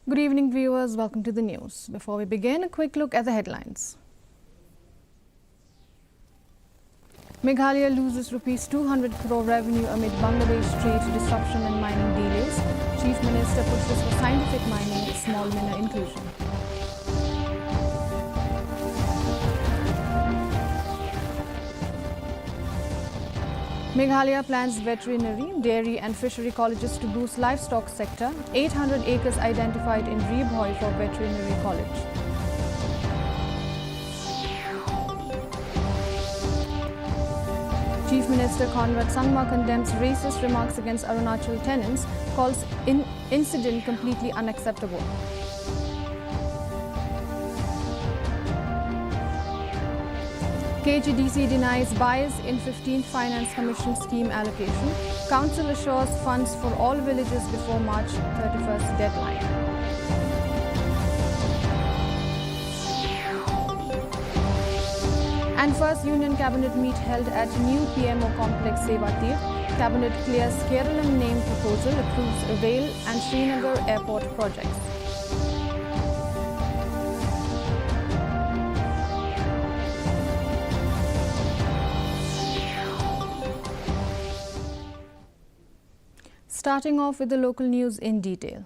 Good evening, viewers. Welcome to the news. Before we begin, a quick look at the headlines. Meghalaya loses rupees 200 crore revenue amid Bangladesh trade disruption and mining delays. Chief Minister pushes for scientific mining, small miner inclusion. Meghalaya plans veterinary, dairy and fishery colleges to boost livestock sector. 800 acres identified in Rebhoi for veterinary college. Chief Minister Conrad Sangma condemns racist remarks against Arunachal tenants, calls incident completely unacceptable. KGDC denies bias in 15th Finance Commission scheme allocation. Council assures funds for all villages before March 31st deadline. And first Union Cabinet meet held at new PMO complex Sevatir. Cabinet clears Keralam name proposal, approves rail and Srinagar airport projects. Starting off with the local news in detail.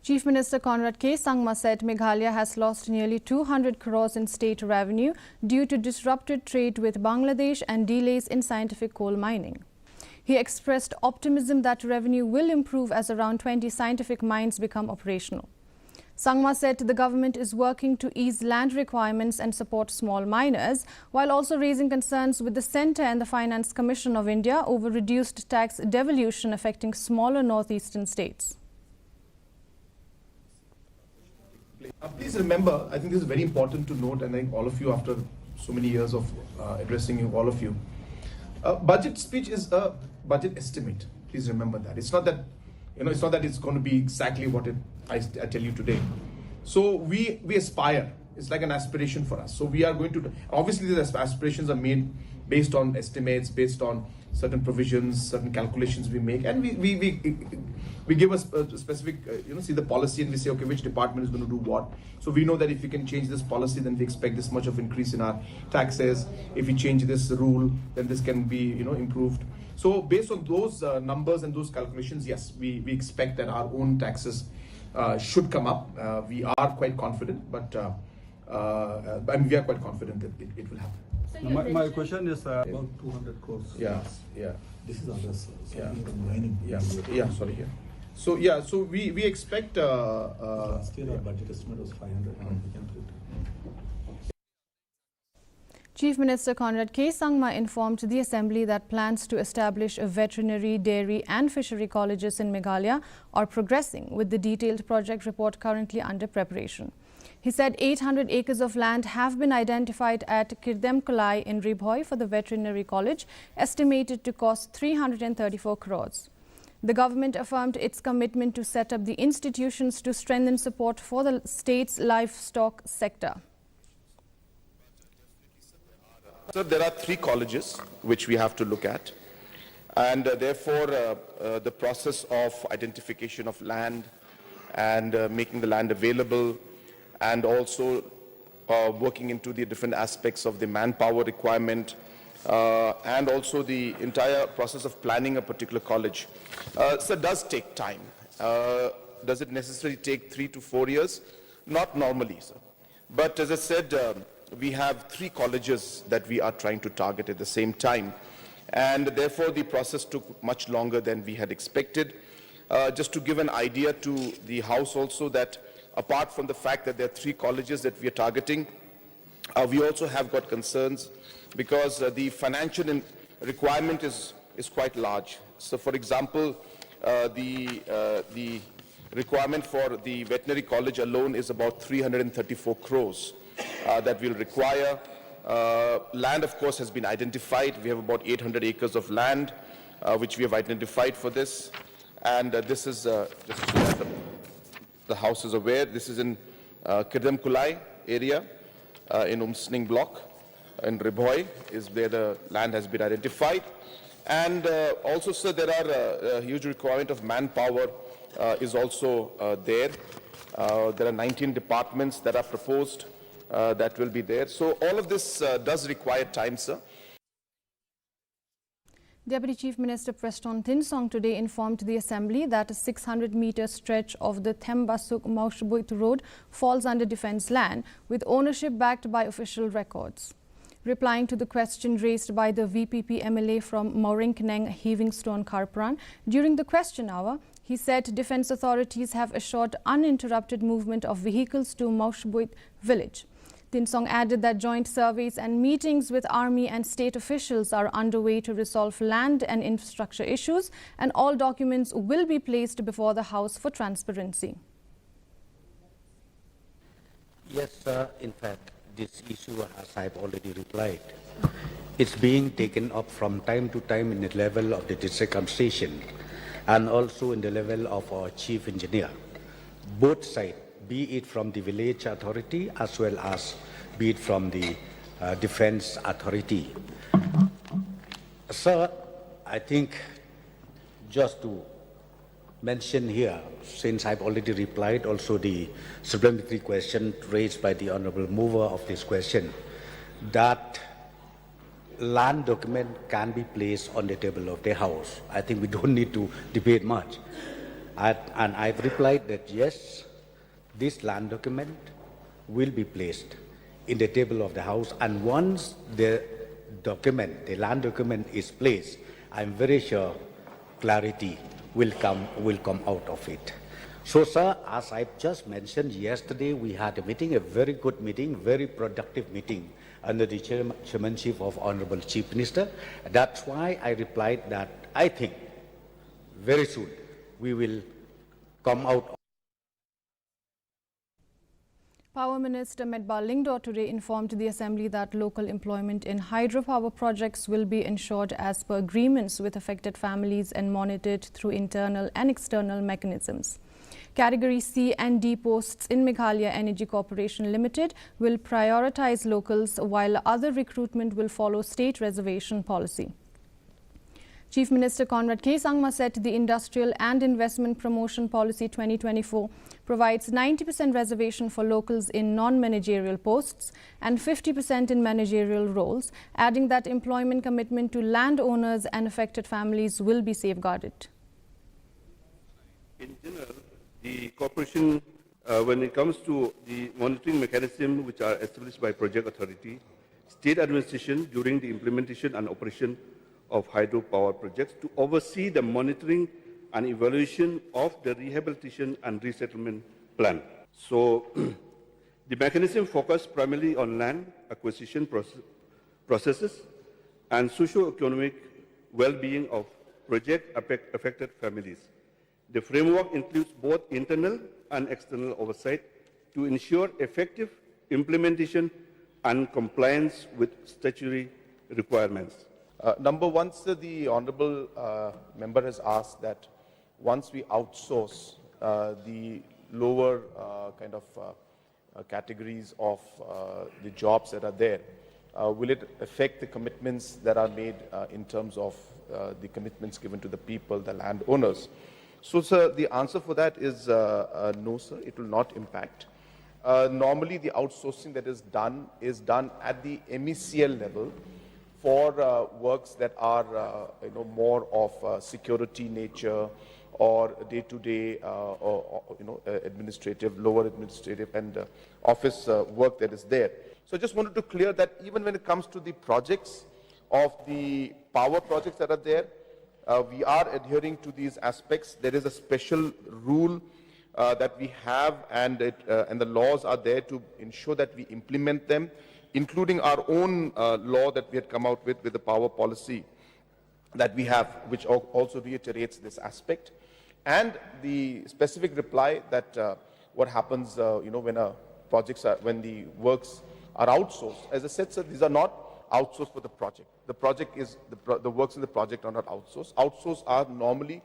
Chief Minister Conrad K. Sangma said Meghalaya has lost nearly 200 crores in state revenue due to disrupted trade with Bangladesh and delays in scientific coal mining. He expressed optimism that revenue will improve as around 20 scientific mines become operational. Sangma said the government is working to ease land requirements and support small miners, while also raising concerns with the Centre and the Finance Commission of India over reduced tax devolution affecting smaller northeastern states. Please remember, I think this is very important to note, and I think all of you, after so many years of addressing you, all of you, budget speech is a budget estimate. Please remember that. It's not that, it's not that it's going to be exactly what I tell you today. So we aspire. It's like an aspiration for us. So we are going to, obviously these aspirations are made based on estimates, based on certain provisions, certain calculations we make, and we give a specific, see the policy, and we say, okay, which department is going to do what. So we know that if we can change this policy, then we expect this much of increase in our taxes. If we change this rule, then this can be, improved. So based on those numbers and those calculations, yes, we expect that our own taxes should come up. We are quite confident, but we are quite confident that it will happen. So my question is about 200 crores. Yeah. This is others. So Yeah. mining. Sorry. Yeah. So we expect. Last year our budget estimate was 500. We can put. Chief Minister Conrad K. Sangma informed the Assembly that plans to establish a veterinary, dairy and fishery colleges in Meghalaya are progressing, with the detailed project report currently under preparation. He said 800 acres of land have been identified at Kirdemkulai in Rebhoi for the veterinary college, estimated to cost 334 crores. The government affirmed its commitment to set up the institutions to strengthen support for the state's livestock sector. So there are 3 colleges which we have to look at, and therefore the process of identification of land and making the land available, and also working into the different aspects of the manpower requirement, and also the entire process of planning a particular college. So it does take time. Does it necessarily take 3 to 4 years? Not normally, sir. But as I said, we have 3 colleges that we are trying to target at the same time, and therefore the process took much longer than we had expected. Just to give an idea to the House also, that apart from the fact that there are 3 colleges that we are targeting, we also have got concerns because the financial requirement is quite large. So for example, the requirement for the veterinary college alone is about 334 crores that will require. Land, of course, has been identified. We have about 800 acres of land which we have identified for this. And this is, just so that the House is aware, this is in Kirdemkulai area in Umsning block. in Ribhoy is where the land has been identified. And also, sir, there are a huge requirement of manpower is also there. There are 19 departments that are proposed that will be there. So all of this does require time, sir. Deputy Chief Minister Preston Thinsong today informed the Assembly that a 600-metre stretch of the Thembasuk-Maushbuit Road falls under defence land, with ownership backed by official records. Replying to the question raised by the VPP MLA from Mauringkneng Heavingstone Karpran during the question hour, he said defence authorities have assured uninterrupted movement of vehicles to Maushbuit village. Thinsong added that joint surveys and meetings with army and state officials are underway to resolve land and infrastructure issues, and all documents will be placed before the House for transparency. Yes, sir. In fact, this issue, as I've already replied, it's being taken up from time to time in the level of the district administration and also in the level of our chief engineer. Both sides, be it from the village authority as well as be it from the defense authority. Sir, I think just to mention here, since I've already replied also the supplementary question raised by the honorable mover of this question, that land document can be placed on the table of the House. I think we don't need to debate much. And I've replied that yes, this land document will be placed in the table of the House, and once the land document is placed, I'm very sure clarity will come out of it. So, sir, as I just mentioned yesterday, we had a meeting, a very good meeting, very productive meeting under the chairmanship of Honorable Chief Minister. That's why I replied that I think very soon we will come out. Power Minister Medba Lyngdoh today informed the Assembly that local employment in hydropower projects will be ensured as per agreements with affected families and monitored through internal and external mechanisms. Category C and D posts in Meghalaya Energy Corporation Limited will prioritize locals, while other recruitment will follow state reservation policy. Chief Minister Conrad K. Sangma said the Industrial and Investment Promotion Policy 2024 provides 90% reservation for locals in non-managerial posts and 50% in managerial roles, adding that employment commitment to landowners and affected families will be safeguarded. In general, the corporation, when it comes to the monitoring mechanism which are established by project authority, state administration during the implementation and operation of hydropower projects to oversee the monitoring and evaluation of the rehabilitation and resettlement plan. So the mechanism focused primarily on land acquisition processes and socio-economic well-being of project-affected families. The framework includes both internal and external oversight to ensure effective implementation and compliance with statutory requirements. Number one, sir, the honourable member has asked that once we outsource the lower categories of the jobs that are there, will it affect the commitments that are made in terms of the commitments given to the people, the landowners? So, sir, the answer for that is no, sir, it will not impact. Normally, the outsourcing that is done at the MECL level for works that are more of security nature or day-to-day administrative, lower administrative and office work that is there. So I just wanted to clear that even when it comes to the projects of the power projects that are there, we are adhering to these aspects. There is a special rule that we have, and the laws are there to ensure that we implement them, including our own law that we had come out with the power policy that we have, which also reiterates this aspect. And the specific reply that what happens, when when the works are outsourced. As I said, sir, these are not outsourced for the project. The project is the works in the project are not outsourced. Outsourced are normally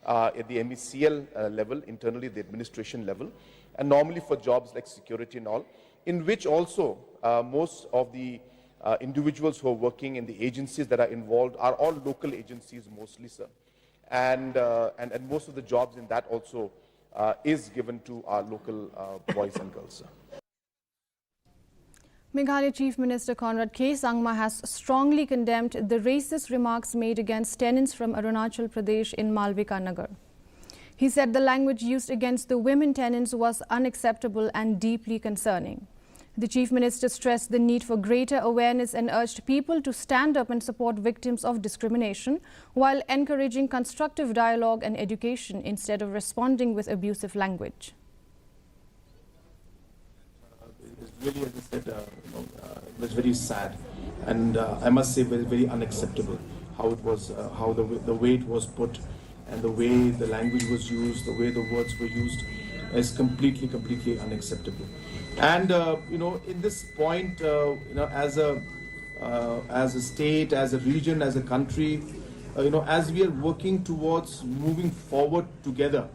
at the MECL level, internally the administration level, and normally for jobs like security and all, in which also most of the individuals who are working in the agencies that are involved are all local agencies mostly, sir. And most of the jobs in that also is given to our local boys and girls, sir. Meghalaya Chief Minister Conrad K. Sangma has strongly condemned the racist remarks made against tenants from Arunachal Pradesh in Malvika Nagar. He said the language used against the women tenants was unacceptable and deeply concerning. The Chief Minister stressed the need for greater awareness and urged people to stand up and support victims of discrimination while encouraging constructive dialogue and education instead of responding with abusive language. It's really, as I said, it was very sad, and I must say very, very unacceptable how it was, how the way it was put, and the way the language was used, the way the words were used, is completely unacceptable. And in this point, as a state, as a region, as a country, as we are working towards moving forward together,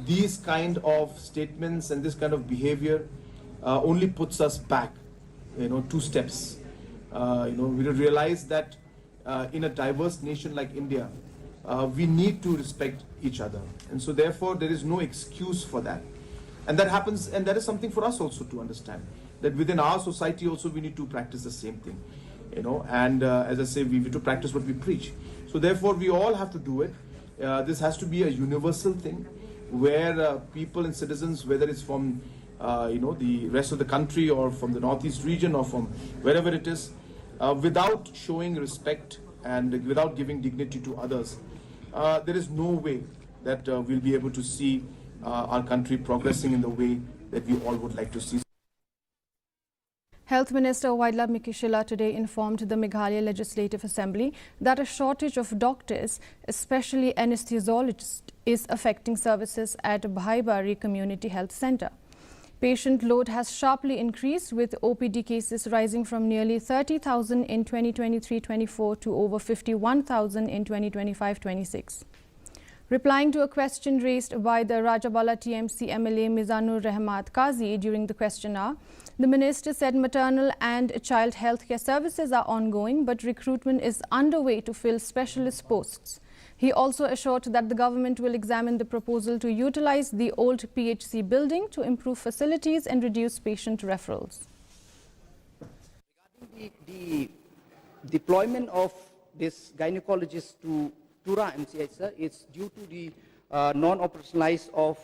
these kind of statements and this kind of behavior only puts us back, 2 steps. We realize that in a diverse nation like India, we need to respect each other, and so therefore there is no excuse for that. And that happens, and that is something for us also to understand, that within our society also we need to practice the same thing, and as I say, we need to practice what we preach. So therefore we all have to do it. This has to be a universal thing where people and citizens, whether it's from the rest of the country or from the northeast region or from wherever it is, without showing respect and without giving dignity to others, there is no way that we'll be able to see our country progressing in the way that we all would like to see. Health Minister Waidla Mikishila today informed the Meghalaya Legislative Assembly that a shortage of doctors, especially anesthesiologists, is affecting services at Bhaibari Community Health Centre. Patient load has sharply increased, with OPD cases rising from nearly 30,000 in 2023-24 to over 51,000 in 2025-26. Replying to a question raised by the Rajabala TMC MLA Mizanur Rahmat Qazi during the question hour, the minister said maternal and child healthcare services are ongoing, but recruitment is underway to fill specialist posts. He also assured that the government will examine the proposal to utilize the old PHC building to improve facilities and reduce patient referrals. Regarding the deployment of this gynecologist to Tura MCH, sir, it's due to the non-operationalize of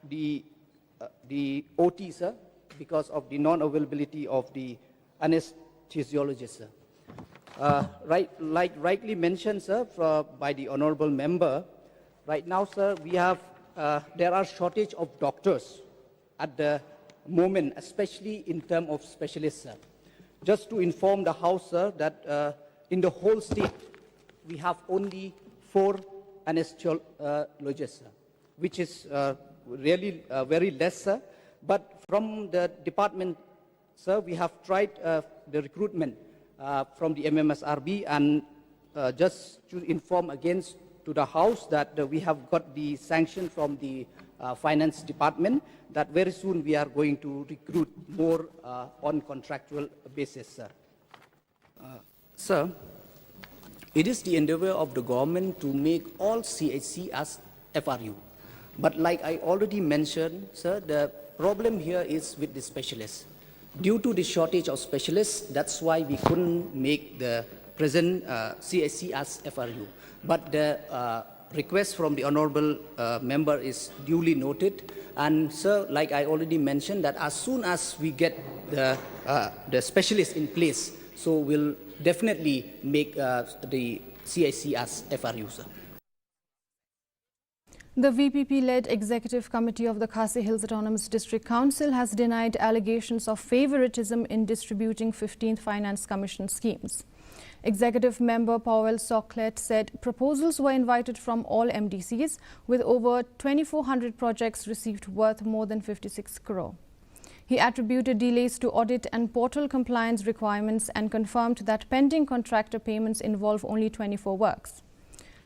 the OT, sir, because of the non-availability of the anesthesiologist, sir. Like rightly mentioned, sir, by the honourable member, right now, sir, we have there are shortage of doctors at the moment, especially in terms of specialists, sir. Just to inform the House, sir, that in the whole state, we have only 4 anesthesiologists, sir, which is really very less, sir. But from the department, sir, we have tried the recruitment from the MMSRB, and just to inform again to the House that we have got the sanction from the finance department that very soon we are going to recruit more on contractual basis, sir. Sir, it is the endeavor of the government to make all CHC as FRU. But like I already mentioned, sir, the problem here is with the specialists. Due to the shortage of specialists, that's why we couldn't make the present CHC as FRU. But the request from the honourable member is duly noted. And sir, like I already mentioned, that as soon as we get the specialists in place, so we'll definitely make the CHC as FRU, sir. The VPP-led Executive Committee of the Khasi Hills Autonomous District Council has denied allegations of favoritism in distributing 15th Finance Commission schemes. Executive member Powell Soklet said proposals were invited from all MDCs, with over 2,400 projects received worth more than 56 crore. He attributed delays to audit and portal compliance requirements and confirmed that pending contractor payments involve only 24 works.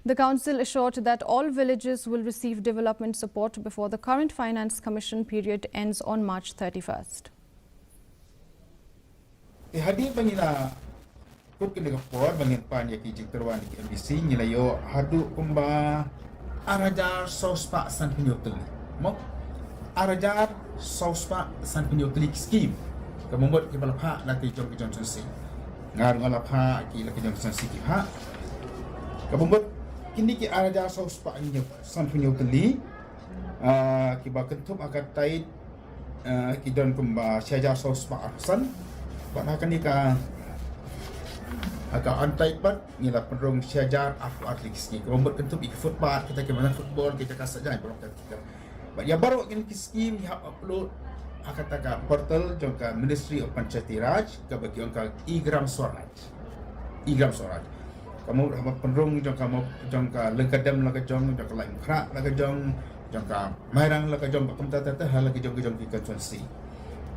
The council assured that all villages will receive development support before the current Finance Commission period ends on March 31st. hadir bangina kut kena kapor bangin pan ya kijik terwan di MBC nyilayo hadu kumba arajar sospa san penyoteli mok arajar sospa san penyoteli scheme kemumbuat kepala laki jom ke Johnson C ngar ngalapha ki laki Johnson C ki ha kemumbuat kini ki arajar sospa nyep san penyoteli ki bakentum akan tait ki don kumba syajar sospa arsan bahkan ni ka agak antai pat ni lah penrong syajar aku atlet ski kelompok kentup ikut football kita ke mana football kita kasar jangan belum kita but ya baru ini scheme ya upload akan taka portal jangka Ministry of Panchayati Raj ke bagi angka igram swaraj kamu dapat penrong jangka lengkadam laga jong jangka lain krak laga jong jangka mairang laga jong bakum tata hal lagi jong kita consi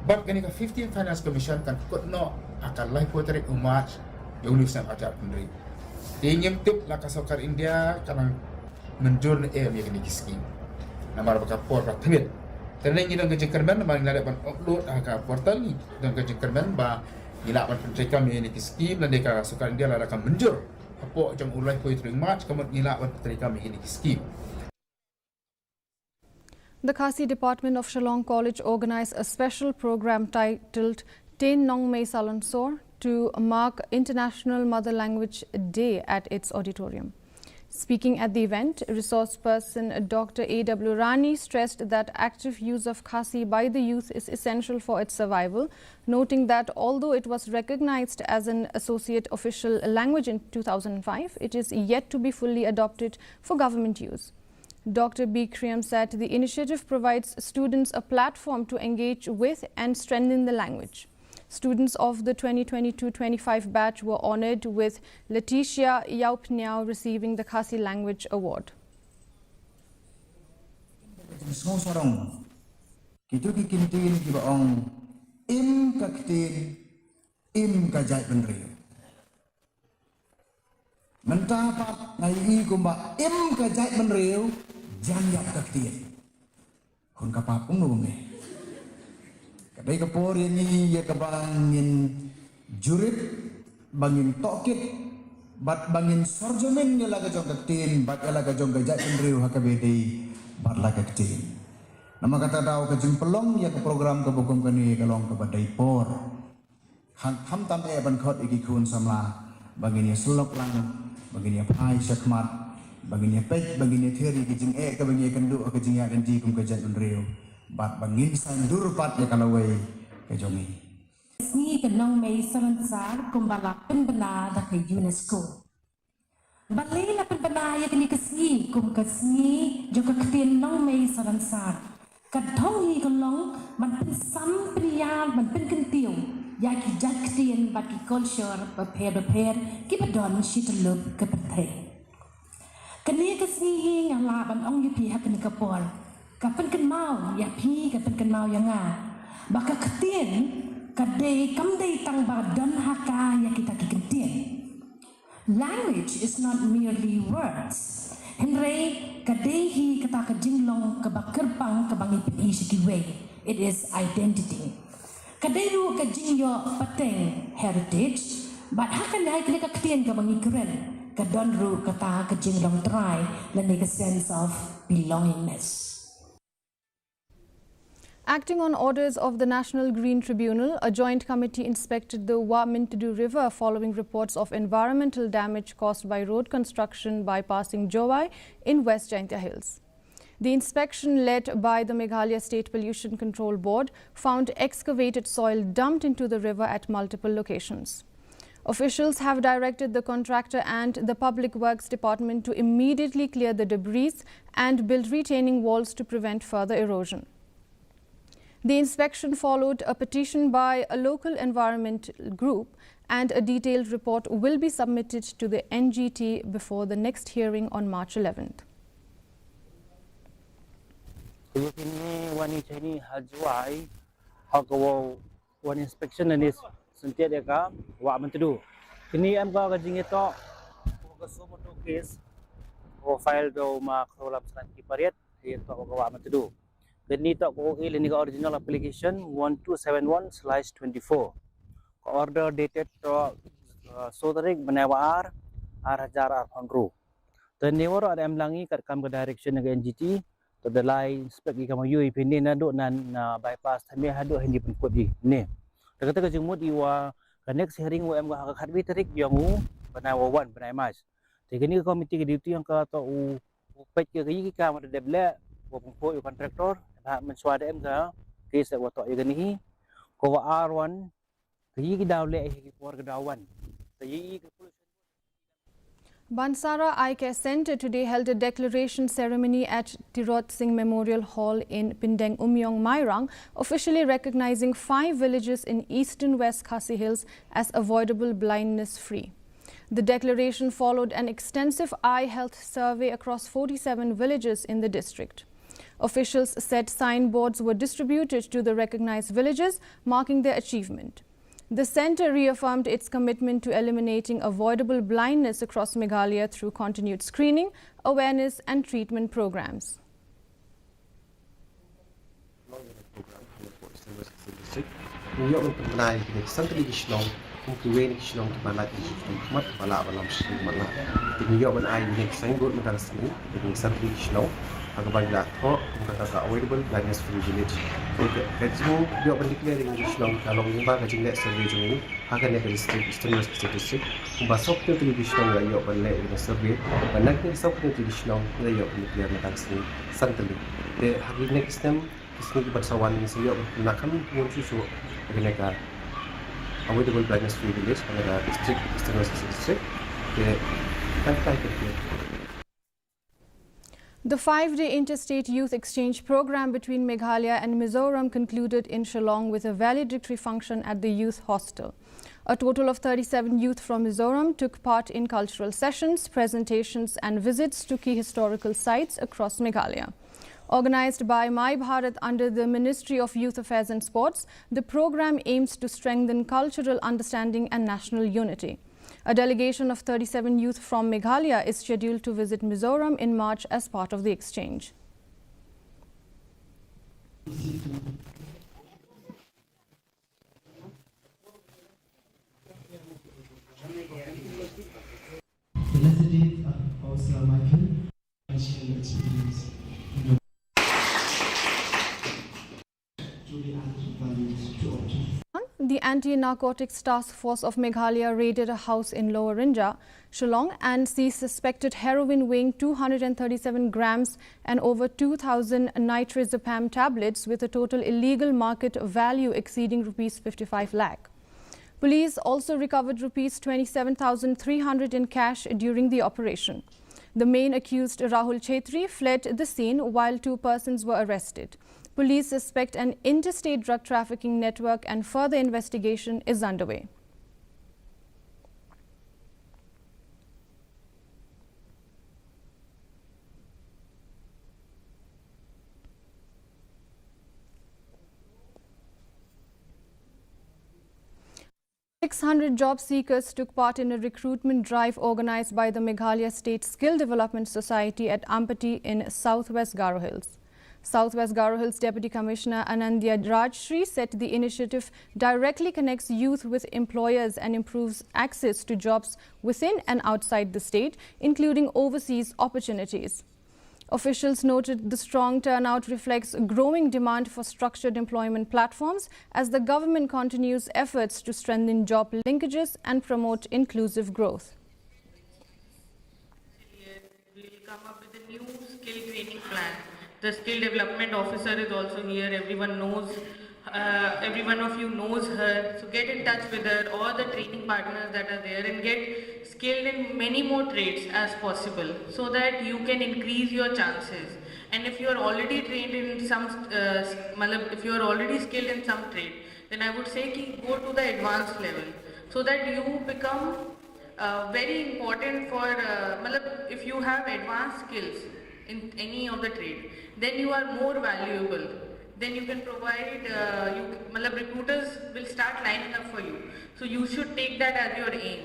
but kini ka 15 Finance Commission kan kut no akan live potret umat yang nusan ajar pendiri. Ingin tip lah kasar India karena menjur yang ini kiskin. Nama apa kapor bertemu. Karena ini dengan jengkerman, bang nilai ban upload agak portal ni dengan jengkerman bah nilai ban pencaikan ini kiskin dan mereka kasar India lah akan menjur. Apa jang ulai poetry match kemudian nilai ban pencaikan ini kiskin. The Khasi Department of Shillong College organized a special program titled Ten Nong Mei Salansor to mark International Mother Language Day at its auditorium. Speaking at the event, resource person Dr. A.W. Rani stressed that active use of Khasi by the youth is essential for its survival, noting that although it was recognized as an associate official language in 2005, it is yet to be fully adopted for government use. Dr. B. Kriam said the initiative provides students a platform to engage with and strengthen the language. Students of the 2022-25 batch were honored with Letitia Yaupniao receiving the Khasi Language Award. Mentapat ngai kumba kajai benriu janjak kaktian. Kun kapapung nunge. Kadai kapor ini ya kabangin jurit, bangin tokit, bat bangin sorjomen ya laga jong kaktin, bat ya laga jong kajai benriu hakabedi, bat laga kaktin. Nama kata daw kajing pelong ya ke program kebukum kani kalong kebadai por. Ham tam ban khot iki kun samla bangin ya sulok lang. Baginya pai syakmat, baginya pek, baginya teori kejing ke baginya kendu kejing ya ganti kum kejat unreu, bat bangin sandur pat ya kalawai kejongi. Sni kenong mei saransar kumbala penbena dak UNESCO. Balai la penbena ya kini kesni kum kesni juga ketien nong mei saransar. Kadong hi kolong man pen sam prial man pen kentiu. Ya ki jak ketien bagi culture berper ki bedon shitelub ke pertai. Kini kesni yang laban ong yupi hak ni kapor. Kapan ken mau ya pi kapan ken mau yang a. Baka ketien kadai kamdai tang badan haka ya kita ki ketien. Language is not merely words. Henry kadai hi kata ka jinglong ke bakerbang ke bangi pi sikiwe. It is identity. Kadairu ka jingyo pateng heritage, but hakan dai kena kaktian ka bangi keren, ka donru kata ka jinglong try, lani ka sense of belongingness. Acting on orders of the National Green Tribunal, a joint committee inspected the Mountaineering River following reports of environmental damage caused by road construction bypassing Jowai in West Jaintia Hills. The inspection led by the Meghalaya State Pollution Control Board found excavated soil dumped into the river at multiple locations. Officials have directed the contractor and the Public Works Department to immediately clear the debris and build retaining walls to prevent further erosion. The inspection followed a petition by a local environment group, and a detailed report will be submitted to the NGT before the next hearing on March 11th. Kini wani chini hajuai hakawo one inspection and is sentia deka wa mentedu. Kini am ka kajing ito ko sumo to case profile do ma kolap san ki pariat ito ko wa mentedu. Kini to ko ilini ka original application 1271/24. order dated to Sodarik Benawar Arajar Arhonru. The Newer Adam Langi kat kam ke direction ng NGT to the line spek ikam yu ipini na do nan bypass tami hado hindi pun di ne. Kata ka jengmut iwa next hearing em ga khatbi tarik yangu Benawa 1 Benai Mas. Tegani komiti ke duty yang ka to u pet ke yi ka ma deble wo pungpo yu contractor ha menswada em ga case wa to igani ko wa R1 yi ki dawle hi por ga dawan. Yi Bansara Eye Care Centre today held a declaration ceremony at Tirot Singh Memorial Hall in Pindeng Umyong, Mairang, officially recognizing 5 villages in eastern West Khasi Hills as avoidable blindness-free. The declaration followed an extensive eye health survey across 47 villages in the district. Officials said signboards were distributed to the recognized villages, marking their achievement. The centre reaffirmed its commitment to eliminating avoidable blindness across Meghalaya through continued screening, awareness and treatment programs. Avoidable blindness-free village. Kajmu dia declaring Islam kalau nimba kajing net survey jung ini akan nak district Eastern West District. Kumba soknya tu Islam ya yo balai dengan survey. Banak ni soknya tu Islam ya yo declare nak sini santali. De hari next time kismi bersawan ni saya nak kami yang susu dengan avoidable blindness-free village pada district Eastern West District. De kan kita. The 5-day interstate youth exchange program between Meghalaya and Mizoram concluded in Shillong with a valedictory function at the youth hostel. A total of 37 youth from Mizoram took part in cultural sessions, presentations and visits to key historical sites across Meghalaya. Organised by My Bharat under the Ministry of Youth Affairs and Sports, the program aims to strengthen cultural understanding and national unity. A delegation of 37 youth from Meghalaya is scheduled to visit Mizoram in March as part of the exchange. The Anti-Narcotics Task Force of Meghalaya raided a house in Lower Rinja, Shillong, and seized suspected heroin weighing 237 grams and over 2,000 nitrazepam tablets with a total illegal market value exceeding Rs 55 lakh. Police also recovered Rs 27,300 in cash during the operation. The main accused, Rahul Chetri, fled the scene while 2 persons were arrested. Police suspect an interstate drug trafficking network and further investigation is underway. $600 job seekers took part in a recruitment drive organized by the Meghalaya State Skill Development Society at Ampati in Southwest Garo Hills. Southwest Garo Hills Deputy Commissioner Anandya Rajshri said the initiative directly connects youth with employers and improves access to jobs within and outside the state, including overseas opportunities. Officials noted the strong turnout reflects growing demand for structured employment platforms as the government continues efforts to strengthen job linkages and promote inclusive growth. We will come up with a new skill training plan. The skill development officer is also here. Everyone knows, every one of you knows her. So get in touch with her or the training partners that are there and get skilled in many more trades as possible so that you can increase your chances. And if you are already trained in some, if you are already skilled in some trade, then I would say go to the advanced level so that you become very important for, if you have advanced skills in any of the trade, then you are more valuable. Then you can provide, recruiters will start lining up for you. So you should take that as your aim.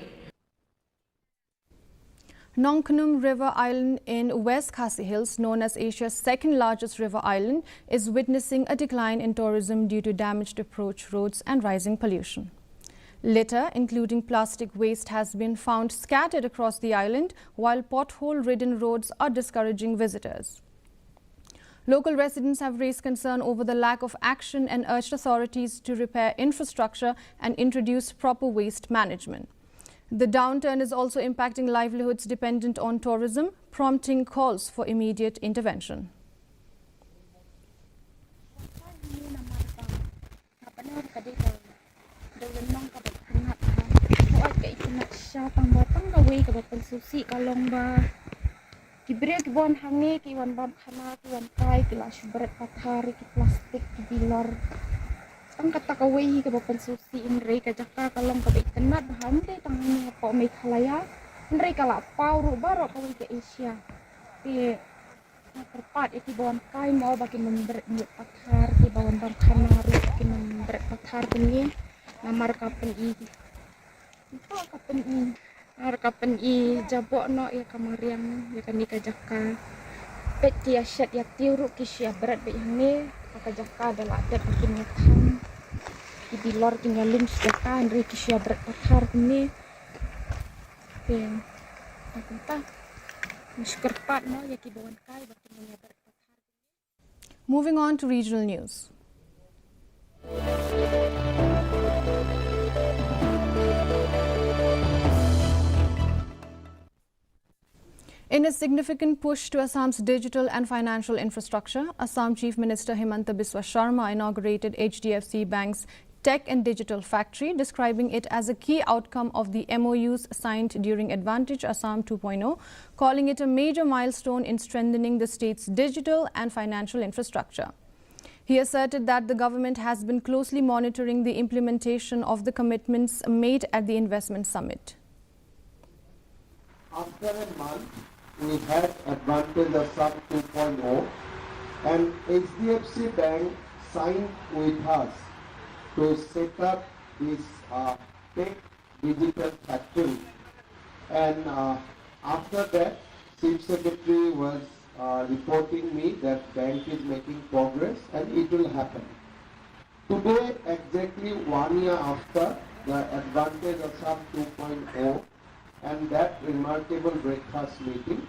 Nongkhnum River Island in West Khasi Hills, known as Asia's second largest river island, is witnessing a decline in tourism due to damaged approach roads and rising pollution. Litter, including plastic waste, has been found scattered across the island, while pothole-ridden roads are discouraging visitors. Local residents have raised concern over the lack of action and urged authorities to repair infrastructure and introduce proper waste management. The downturn is also impacting livelihoods dependent on tourism, prompting calls for immediate intervention. Kibria kibon hangi kiwan bam khana kiwan kai kilas berat pathari ki plastik ki bilor tang kata kawai ke bapan susi inrei ka jakka kalong ka bekenat bahante tangani po MEGHALAYA inrei kala pau ru baro kawai ke Asia ti terpat iki bon kai mau bagi memberet nyuk pathar ki bawan bam khana ru ki memberet pathar ni namar kapen i apa kapen i Narkapen i jabok no ya kamariang ya kami kajaka pet ya shat ya tiuru kisya berat be ini kajaka adalah adat bikin nyatan di bilor tinggalin sejaka andri kisya berat pathar ini apa muskerpat no ya kibawan kai bakin berat pathar. Moving on to regional news. In a significant push to Assam's digital and financial infrastructure, Assam Chief Minister Himanta Biswa Sharma inaugurated HDFC Bank's Tech and Digital Factory, describing it as a key outcome of the MOUs signed during Advantage Assam 2.0, calling it a major milestone in strengthening the state's digital and financial infrastructure. He asserted that the government has been closely monitoring the implementation of the commitments made at the investment summit. After a month, we had Advantage Assam 2.0 and HDFC Bank signed with us to set up this tech digital factory. And after that, Chief Secretary was reporting me that bank is making progress and it will happen. Today, exactly 1 year after the Advantage Assam 2.0 and that remarkable breakfast meeting,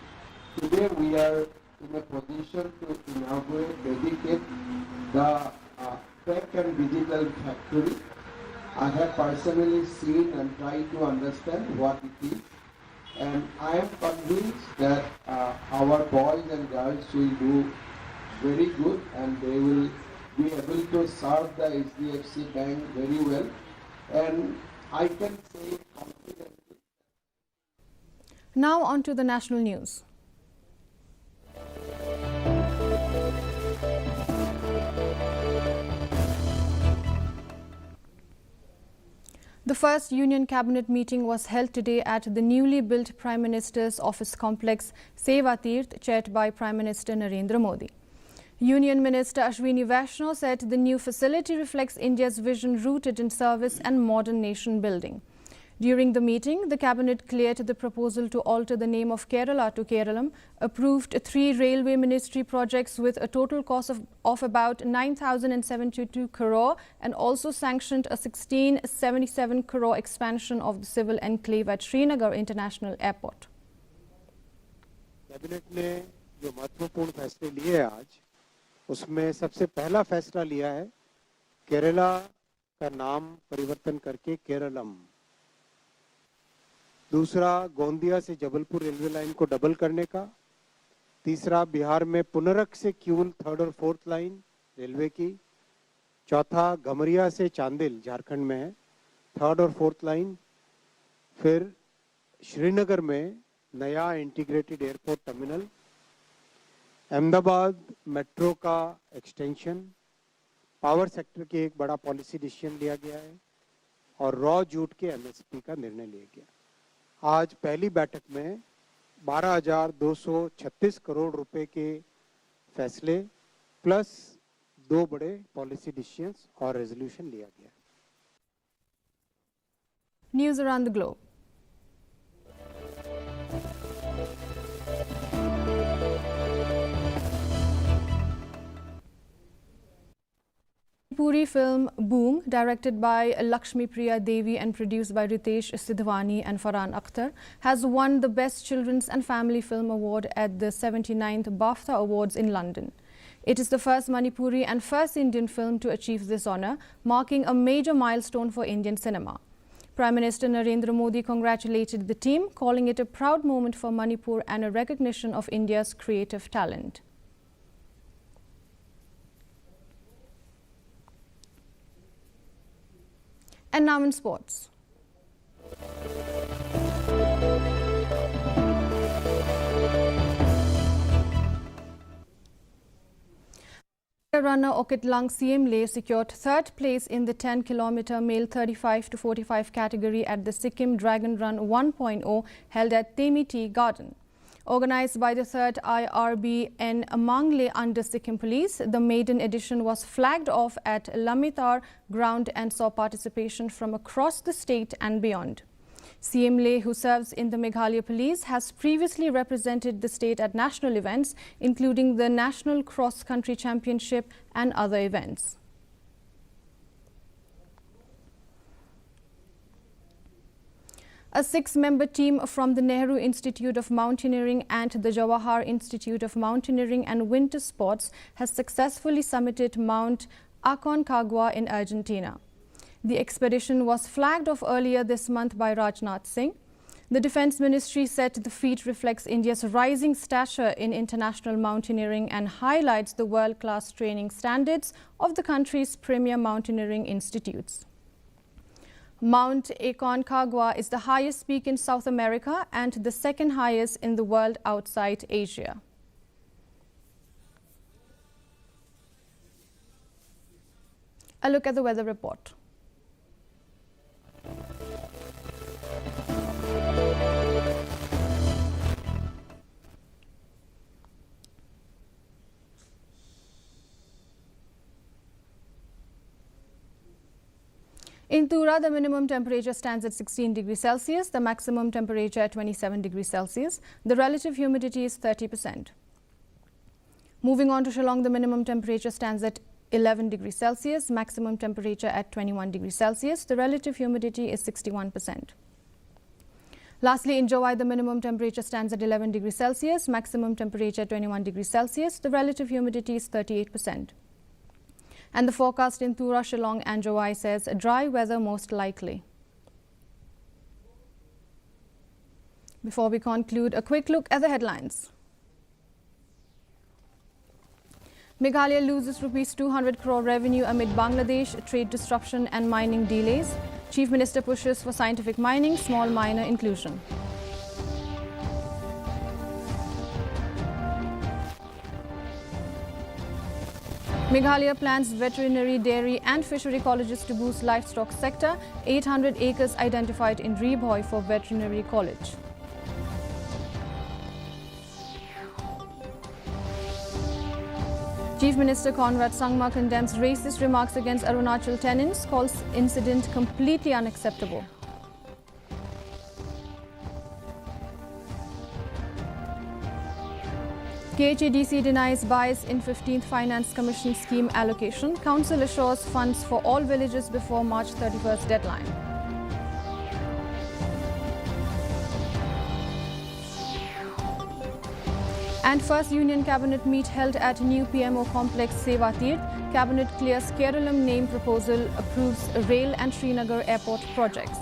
today we are in a position to inaugurate, dedicate the tech and digital factory. I have personally seen and tried to understand what it is, and I am convinced that our boys and girls will do very good and they will be able to serve the HDFC Bank very well, and I can say confidently. Now on to the national news. The first Union Cabinet meeting was held today at the newly built Prime Minister's Office Complex, Sevatirth, chaired by Prime Minister Narendra Modi. Union Minister Ashwini Vaishnaw said the new facility reflects India's vision rooted in service and modern nation building. During the meeting, the Cabinet cleared the proposal to alter the name of Kerala to Keralam, approved 3 railway ministry projects with a total cost of about 9,072 crore and also sanctioned a 1,677 crore expansion of the civil enclave at Srinagar International Airport. Cabinet ने जो महत्वपूर्ण फैसले लिए आज, उसमें सबसे पहला फैसला लिया है केरला का नाम परिवर्तन करके केरलम। दूसरा, गोंदिया से जबलपुर रेलवे लाइन को डबल करने का। तीसरा, बिहार में पुनरक से किऊल 3rd और 4th लाइन रेलवे की। चौथा, गमरिया से चांदिल झारखंड में है 3rd और 4th लाइन। फिर श्रीनगर में नया integrated airport terminal. Ahmedabad metro का एक्सटेंशन। पावर सेक्टर के एक बड़ा पॉलिसी डिसीजन लिया गया है और रॉ जूट के एमएसपी का निर्णय लिया गया। आज पहली बैठक में 12,236 करोड़ रुपए के फैसले प्लस 2 बड़े पॉलिसी डिसीजंस और रेजोल्यूशन लिया गया। News around the globe. Manipuri film Boom, directed by Lakshmi Priya Devi and produced by Ritesh Sidhwani and Farhan Akhtar, has won the Best Children's and Family Film Award at the 79th BAFTA Awards in London. It is the first Manipuri and first Indian film to achieve this honour, marking a major milestone for Indian cinema. Prime Minister Narendra Modi congratulated the team, calling it a proud moment for Manipur and a recognition of India's creative talent. And now in sports. Runner Okitlang Siemle secured third place in the 10-kilometer male 35 to 45 category at the Sikkim Dragon Run 1.0 held at Temi Tea Garden. Organized by the 3rd IRB in Mangle under Sikkim Police, the maiden edition was flagged off at Lamitar ground and saw participation from across the state and beyond. Siemle, who serves in the Meghalaya Police, has previously represented the state at national events, including the National Cross Country Championship and other events. A 6-member team from the Nehru Institute of Mountaineering and the Jawahar Institute of Mountaineering and Winter Sports has successfully summited Mount Aconcagua in Argentina. The expedition was flagged off earlier this month by Rajnath Singh. The Defence Ministry said the feat reflects India's rising stature in international mountaineering and highlights the world-class training standards of the country's premier mountaineering institutes. Mount Aconcagua is the highest peak in South America and the second highest in the world outside Asia. A look at the weather report. In Tura, the minimum temperature stands at 16 degrees Celsius, the maximum temperature at 27 degrees Celsius. The relative humidity is 30%. Moving on to Shillong, the minimum temperature stands at 11 degrees Celsius, maximum temperature at 21 degrees Celsius. The relative humidity is 61%. Lastly, in Jowai, the minimum temperature stands at 11 degrees Celsius, maximum temperature 21 degrees Celsius. The relative humidity is 38%. And the forecast in Tura, Shillong and Jowai says dry weather most likely. Before we conclude, a quick look at the headlines. Meghalaya loses rupees 200 crore revenue amid Bangladesh trade disruption and mining delays. Chief Minister pushes for scientific mining, small miner inclusion. Meghalaya plans veterinary, dairy and fishery colleges to boost livestock sector. 800 acres identified in Rebhoy for veterinary college. Chief Minister Conrad Sangma condemns racist remarks against Arunachal tenants, calls incident completely unacceptable. KHADC denies bias in 15th Finance Commission scheme allocation. Council assures funds for all villages before March 31st deadline. And first Union Cabinet meet held at new PMO complex Sevatir. Cabinet clears Keralam name proposal, approves rail and Srinagar airport projects.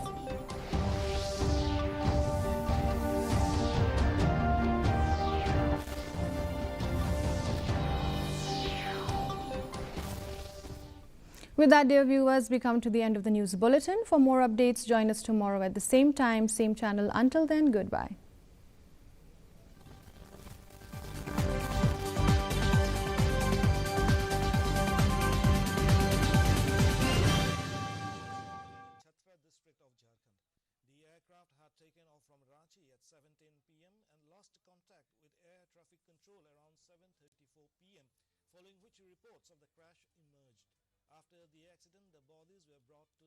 With that, dear viewers, we come to the end of the news bulletin. For more updates, join us tomorrow at the same time, same channel. Until then, goodbye. Following which reports of the crash emerged. After the accident, the bodies were brought to